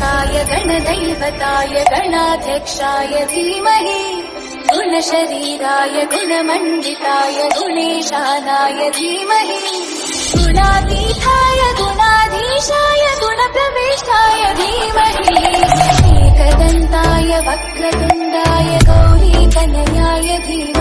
गणनायकाय गणदैवताय गणाध्यक्षाय धीमहि गुणशरीराय गुणमण्डिताय गुणेशानाय धीमहि गुणातीताय गुणाधीशाय गुणप्रविष्टाय धीमहि एकदन्ताय वक्रतुण्डाय गौरीतनयाय धीमहि